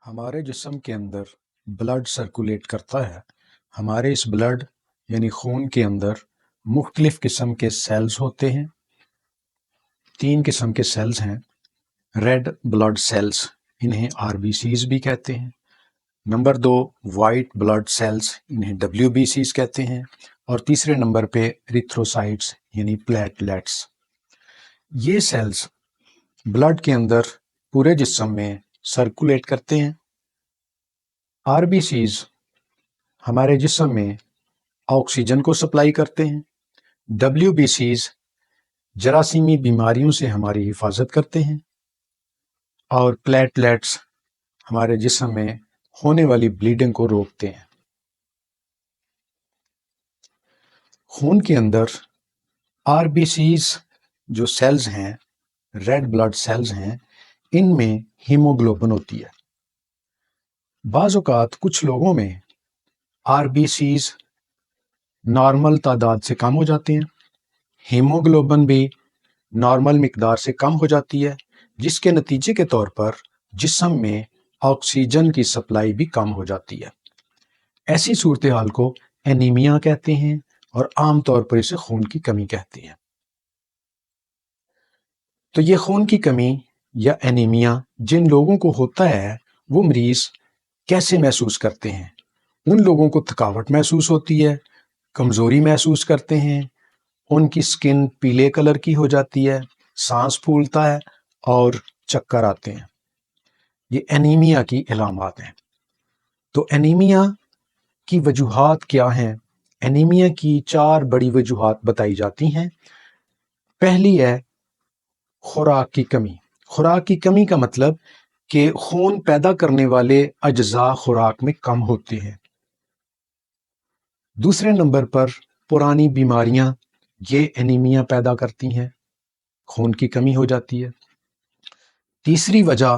ہمارے جسم کے اندر بلڈ سرکولیٹ کرتا ہے۔ ہمارے اس بلڈ یعنی خون کے اندر مختلف قسم کے سیلز ہوتے ہیں۔ 3 قسم کے سیلز ہیں۔ ریڈ بلڈ سیلز، انہیں RBCs بھی کہتے ہیں۔ نمبر 2 وائٹ بلڈ سیلز، انہیں WBCs کہتے ہیں۔ اور تیسرے نمبر پہ ایریتھروسائٹس یعنی پلیٹلیٹس۔ یہ سیلز بلڈ کے اندر پورے جسم میں سرکولیٹ کرتے ہیں۔ RBCs ہمارے جسم میں آکسیجن کو سپلائی کرتے ہیں۔ WBCs جراثیمی بیماریوں سے ہماری حفاظت کرتے ہیں۔ اور پلیٹلیٹس ہمارے جسم میں ہونے والی بلیڈنگ کو روکتے ہیں۔ خون کے اندر RBCs جو سیلز ہیں، ریڈ بلڈ سیلز ہیں، ان میں ہیموگلوبن ہوتی ہے۔ بعض اوقات کچھ لوگوں میں RBCs نارمل تعداد سے کم ہو جاتے ہیں، ہیموگلوبن بھی نارمل مقدار سے کم ہو جاتی ہے، جس کے نتیجے کے طور پر جسم میں آکسیجن کی سپلائی بھی کم ہو جاتی ہے۔ ایسی صورتحال کو اینیمیا کہتے ہیں اور عام طور پر اسے خون کی کمی کہتے ہیں۔ تو یہ خون کی کمی یا اینیمیا جن لوگوں کو ہوتا ہے وہ مریض کیسے محسوس کرتے ہیں؟ ان لوگوں کو تھکاوٹ محسوس ہوتی ہے، کمزوری محسوس کرتے ہیں، ان کی سکن پیلے کلر کی ہو جاتی ہے، سانس پھولتا ہے اور چکر آتے ہیں۔ یہ اینیمیا کی علامات ہیں۔ تو اینیمیا کی وجوہات کیا ہیں؟ اینیمیا کی 4 بڑی وجوہات بتائی جاتی ہیں۔ پہلی ہے خوراک کی کمی۔ خوراک کی کمی کا مطلب کہ خون پیدا کرنے والے اجزاء خوراک میں کم ہوتے ہیں۔ دوسرے نمبر پر پرانی بیماریاں یہ اینیمیا پیدا کرتی ہیں، خون کی کمی ہو جاتی ہے۔ تیسری وجہ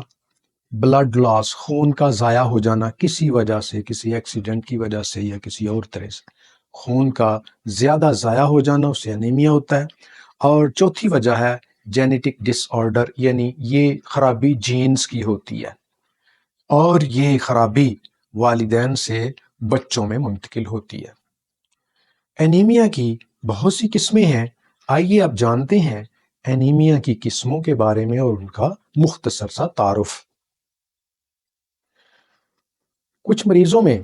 بلڈ لاس، خون کا ضائع ہو جانا کسی وجہ سے، کسی ایکسیڈنٹ کی وجہ سے یا کسی اور طرح سے خون کا زیادہ ضائع ہو جانا، اس سے اینیمیا ہوتا ہے۔ اور چوتھی وجہ ہے جینیٹک ڈس آرڈر، یعنی یہ خرابی جینز کی ہوتی ہے اور یہ خرابی والدین سے بچوں میں منتقل ہوتی ہے۔ اینیمیا کی بہت سی قسمیں ہیں۔ آئیے اب جانتے ہیں اینیمیا کی قسموں کے بارے میں اور ان کا مختصر سا تعارف۔ کچھ مریضوں میں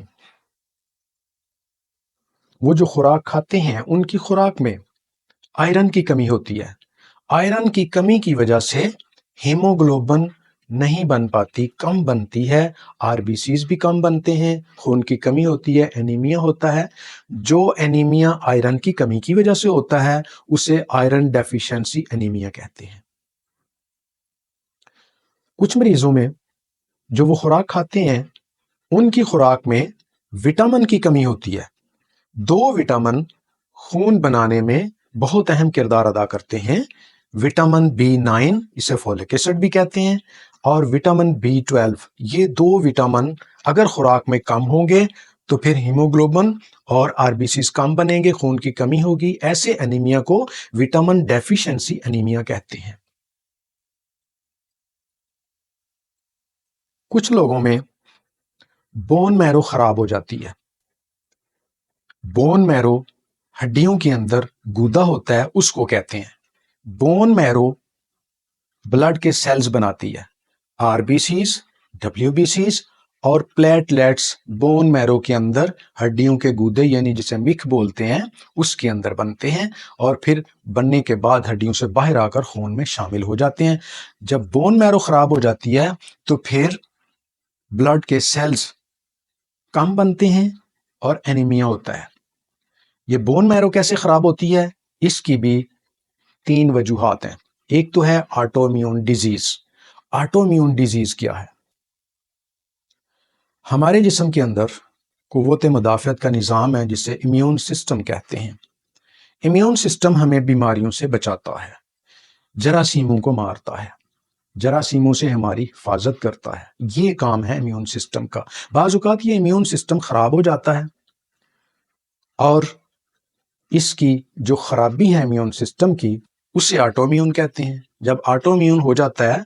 وہ جو خوراک کھاتے ہیں ان کی خوراک میں آئرن کی کمی ہوتی ہے۔ آئرن کی کمی کی وجہ سے ہیموگلوبن نہیں بن پاتی، کم بنتی ہے، RBCs بھی کم بنتے ہیں، خون کی کمی ہوتی ہے، اینیمیا ہوتا ہے۔ جو اینیمیا آئرن کی کمی کی وجہ سے ہوتا ہے اسے آئرن ڈیفیشنسی اینیمیا کہتے ہیں۔ کچھ مریضوں میں جو وہ خوراک کھاتے ہیں ان کی خوراک میں وٹامن کی کمی ہوتی ہے۔ 2 وٹامن خون بنانے میں بہت اہم کردار ادا کرتے ہیں۔ وٹامن B9، اسے فولک ایسڈ بھی کہتے ہیں، اور وٹامن B12۔ یہ 2 وٹامن اگر خوراک میں کم ہوں گے تو پھر ہیموگلوبن اور RBCs کم بنیں گے، خون کی کمی ہوگی۔ ایسے اینیمیا کو وٹامن ڈیفیشنسی اینیمیا کہتے ہیں۔ کچھ لوگوں میں بون میرو خراب ہو جاتی ہے۔ بون میرو ہڈیوں کے اندر گودا ہوتا ہے، اس کو کہتے ہیں۔ بون میرو بلڈ کے سیلز بناتی ہے۔ RBCs، WBCs اور پلیٹلیٹس بون میرو کے اندر ہڈیوں کے گودے یعنی جسے مکھ بولتے ہیں اس کے اندر بنتے ہیں، اور پھر بننے کے بعد ہڈیوں سے باہر آ کر خون میں شامل ہو جاتے ہیں۔ جب بون میرو خراب ہو جاتی ہے تو پھر بلڈ کے سیلز کم بنتے ہیں اور اینیمیا ہوتا ہے۔ یہ بون میرو کیسے خراب ہوتی ہے؟ اس کی بھی 3 وجوہات ہیں۔ ایک تو ہے auto immune disease. Auto immune disease کیا ہے؟ ہمارے جسم کے اندر قوت مدافعت کا نظام ہے جسے امیون سسٹم کہتے ہیں۔ امیون سسٹم ہمیں بیماریوں سے بچاتا ہے، جراثیموں کو مارتا ہے، جراثیموں سے ہماری حفاظت کرتا ہے۔ یہ کام ہے امیون سسٹم کا۔ بعض اوقات یہ امیون سسٹم خراب ہو جاتا ہے اور اس کی جو خرابی ہے امیون سسٹم کی اسے آٹو امیون کہتے ہیں۔ جب آٹو امیون ہو جاتا ہے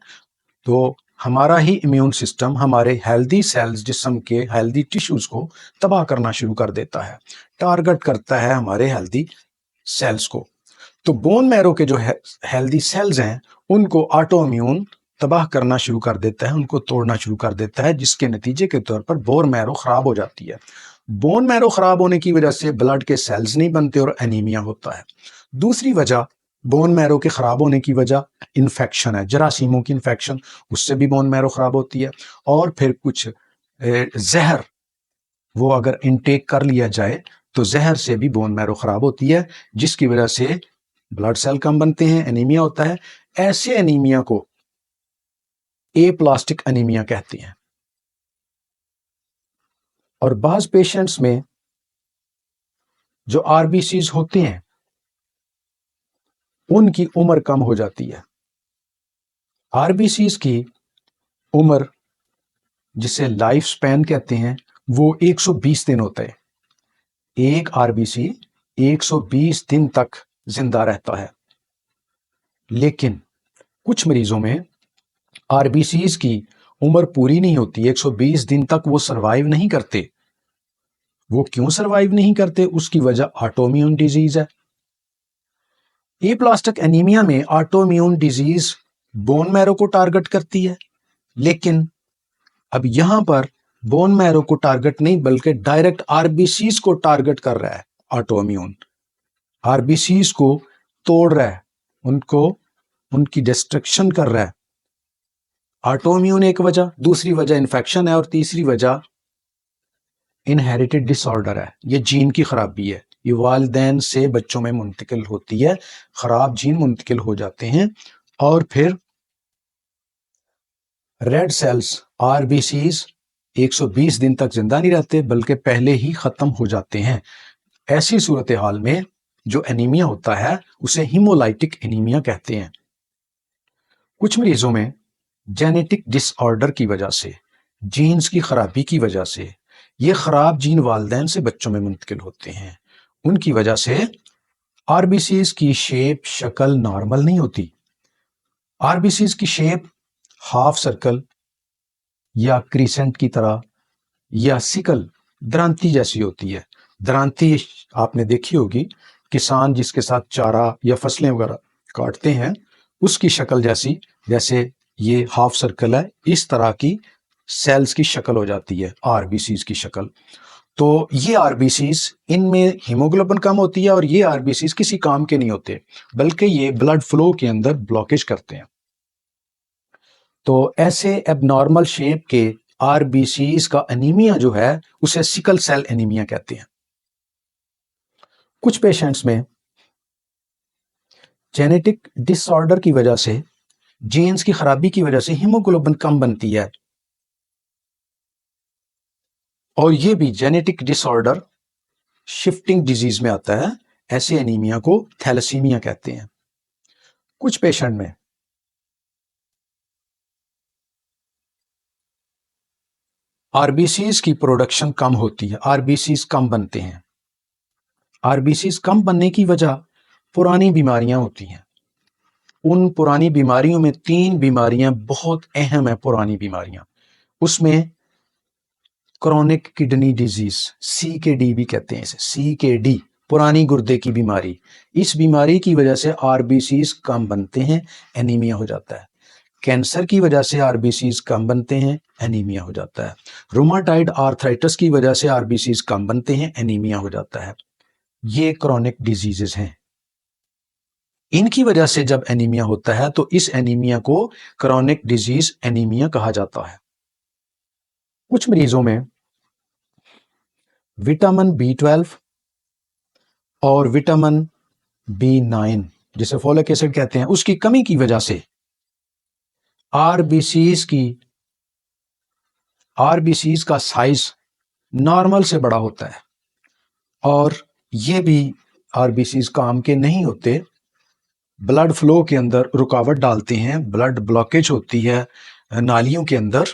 تو ہمارا ہی امیون سسٹم ہمارے ہیلدی سیلز، جسم کے ہیلدی ٹیشوز کو تباہ کرنا شروع کر دیتا ہے، ٹارگٹ کرتا ہے ہمارے ہیلدی سیلز کو۔ تو بون میرو کے جو ہیلدی سیلز ہیں ان کو آٹو امیون تباہ کرنا شروع کر دیتا ہے، ان کو توڑنا شروع کر دیتا ہے، جس کے نتیجے کے طور پر بون میرو خراب ہو جاتی ہے۔ بون میرو خراب ہونے کی وجہ سے بلڈ کے سیلز نہیں بنتے اور انیمیا ہوتا ہے۔ دوسری وجہ بون میرو کے خراب ہونے کی وجہ انفیکشن ہے، جراثیموں کی انفیکشن، اس سے بھی بون میرو خراب ہوتی ہے۔ اور پھر کچھ زہر وہ اگر انٹیک کر لیا جائے تو زہر سے بھی بون میرو خراب ہوتی ہے، جس کی وجہ سے بلڈ سیل کم بنتے ہیں، انیمیا ہوتا ہے۔ ایسے انیمیا کو اے پلاسٹک انیمیا کہتے ہیں۔ اور بعض پیشنٹس میں جو آر بی سیز ہوتے ہیں ان کی عمر کم ہو جاتی ہے۔ آر بی سیز کی عمر، جسے لائف سپین کہتے ہیں، وہ 120 دن ہوتا ہے۔ ایک آر بی سی 120 دن تک زندہ رہتا ہے، لیکن کچھ مریضوں میں آر بی سیز کی عمر پوری نہیں ہوتی، 120 دن تک وہ سروائیو نہیں کرتے۔ وہ کیوں سروائیو نہیں کرتے؟ اس کی وجہ آٹو امیون ڈیزیز ہے۔ اے پلاسٹک انیمیا میں آٹو امیون ڈیزیز بون میرو کو ٹارگٹ کرتی ہے، لیکن اب یہاں پر بون میرو کو ٹارگٹ نہیں بلکہ ڈائریکٹ آر بی سیز کو ٹارگٹ کر رہا ہے۔ Autoimmune R B Cs کو توڑ رہا ہے، ان کی ڈسٹرکشن کر رہا ہے۔ آٹو امیون ایک وجہ، دوسری وجہ انفیکشن ہے، اور تیسری وجہ انہیریٹڈ ڈس آرڈر ہے، یہ جین کی خرابی ہے، یہ والدین سے بچوں میں منتقل ہوتی ہے، خراب جین منتقل ہو جاتے ہیں، اور پھر red cells R B Cs 120 دن تک زندہ نہیں رہتے بلکہ پہلے ہی ختم ہو جاتے ہیں۔ ایسی صورتحال میں جو انیمیا ہوتا ہے اسے ہیمولائٹک انیمیا کہتے ہیں۔ کچھ مریضوں میں جینیٹک ڈس آرڈر کی وجہ سے، جینز کی خرابی کی وجہ سے، یہ خراب جین والدین سے بچوں میں منتقل ہوتے ہیں، ان کی وجہ سے آر بی سیز کی شیپ، شکل نارمل نہیں ہوتی۔ آر بی سیز کی شیپ ہاف سرکل یا کریسنٹ کی طرح یا سکل درانتی جیسی ہوتی ہے۔ درانتی آپ نے دیکھی ہوگی، کسان جس کے ساتھ چارہ یا فصلیں وغیرہ کاٹتے ہیں اس کی شکل جیسی، جیسے یہ ہاف سرکل ہے، اس طرح کی سیلز کی شکل ہو جاتی ہے آر بی سیز کی شکل۔ تو یہ آر بی سیز، ان میں ہیموگلوبن کم ہوتی ہے اور یہ آر بی سیز کسی کام کے نہیں ہوتے بلکہ یہ بلڈ فلو کے اندر بلاکیج کرتے ہیں۔ تو ایسے اب نارمل شیپ کے آر بی سیز کا انیمیا جو ہے اسے سکل سیل انیمیا کہتے ہیں۔ کچھ پیشنٹس میں جینیٹک ڈس آرڈر کی وجہ سے، جینز کی خرابی کی وجہ سے ہیموگلوبن کم بنتی ہے، اور یہ بھی جینیٹک ڈس آرڈر شفٹنگ ڈیزیز میں آتا ہے۔ ایسے انیمیا کو تھیلیسیمیا کہتے ہیں۔ کچھ پیشنٹ میں آر بی سیز کی پروڈکشن کم ہوتی ہے، آر بی سیز کم بنتے ہیں۔ آر بی سیز کم بننے کی وجہ پرانی بیماریاں ہوتی ہیں۔ ان پرانی بیماریوں میں 3 بیماریاں بہت اہم ہیں۔ پرانی بیماریاں، اس میں کرونک کڈنی ڈیزیز، سی کے ڈی بھی کہتے ہیں اسے، سی کے ڈی، پرانی گردے کی بیماری۔ اس بیماری کی وجہ سے آر بی سیز کم بنتے ہیں، انیمیا ہو جاتا ہے۔ کینسر کی وجہ سے آر بی سیز کم بنتے ہیں، انیمیا ہو جاتا ہے۔ روماٹائڈ آرتھرائٹس کی وجہ سے آر بی سیز کم بنتے ہیں، انیمیا ہو جاتا ہے۔ یہ کرونک ڈیزیزز ہیں۔ ان کی وجہ سے جب انیمیا ہوتا ہے تو اس انیمیا کو کرونک ڈیزیز انیمیا کہا جاتا ہے۔ کچھ مریضوں میں وٹامن B12 اور وٹامن B9 جسے فولک ایسڈ کہتے ہیں، اس کی کمی کی وجہ سے آر بی سیز کا سائز نارمل سے بڑا ہوتا ہے، اور یہ بھی آر بی سیز کام کے نہیں ہوتے، بلڈ فلو کے اندر رکاوٹ ڈالتے ہیں، بلڈ بلاکیج ہوتی ہے نالیوں کے اندر،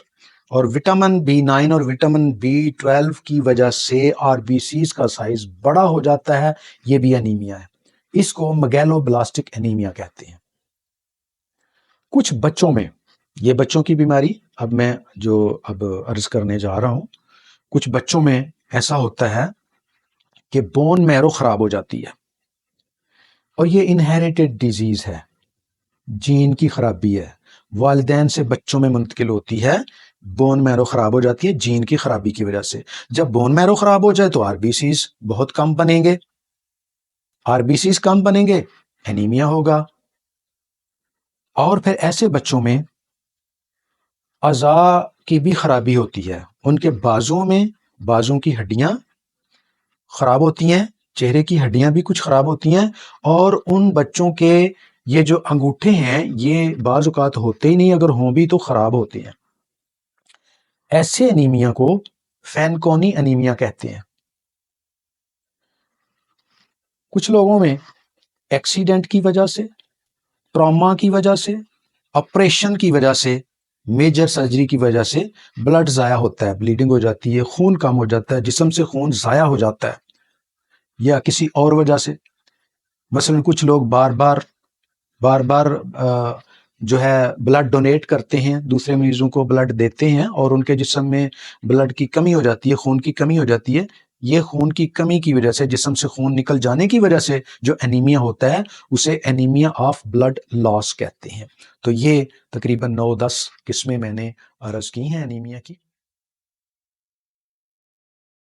اور وٹامن B9 اور وٹامن B12 کی وجہ سے آر بی سیز کا سائز بڑا ہو جاتا ہے۔ یہ بھی انیمیا ہے، اس کو میگیلو بلاسٹک انیمیا کہتے ہیں۔ کچھ بچوں میں یہ بچوں کی بیماری اب میں جو اب عرض کرنے جا رہا ہوں، کچھ بچوں میں ایسا ہوتا ہے کہ بون میرو خراب ہو جاتی ہے، اور یہ انہیریٹڈ ڈیزیز ہے، جین کی خرابی ہے، والدین سے بچوں میں منتقل ہوتی ہے۔ بون میرو خراب ہو جاتی ہے جین کی خرابی کی وجہ سے۔ جب بون میرو خراب ہو جائے تو آر بی سیز بہت کم بنیں گے، آر بی سیز کم بنیں گے، انیمیا ہوگا۔ اور پھر ایسے بچوں میں اعضاء کی بھی خرابی ہوتی ہے، ان کے بازوں کی ہڈیاں خراب ہوتی ہیں، چہرے کی ہڈیاں بھی کچھ خراب ہوتی ہیں، اور ان بچوں کے یہ جو انگوٹھے ہیں یہ بعض اوقات ہوتے ہی نہیں، اگر ہوں بھی تو خراب ہوتے ہیں۔ ایسے انیمیا کو فینکونی انیمیا کہتے ہیں۔ کچھ لوگوں میں ایکسیڈنٹ کی وجہ سے، ٹراما کی وجہ سے، آپریشن کی وجہ سے، میجر سرجری کی وجہ سے بلڈ ضائع ہوتا ہے، بلیڈنگ ہو جاتی ہے، خون کم ہو جاتا ہے، جسم سے خون ضائع ہو جاتا ہے، یا کسی اور وجہ سے۔ مثلا کچھ لوگ بار بار جو ہے بلڈ ڈونیٹ کرتے ہیں، دوسرے مریضوں کو بلڈ دیتے ہیں، اور ان کے جسم میں بلڈ کی کمی ہو جاتی ہے، خون کی کمی ہو جاتی ہے۔ یہ خون کی کمی کی وجہ سے، جسم سے خون نکل جانے کی وجہ سے جو انیمیا ہوتا ہے اسے انیمیا آف بلڈ لاس کہتے ہیں۔ تو یہ تقریباً 9-10 قسمیں میں نے عرض کی ہیں انیمیا کی۔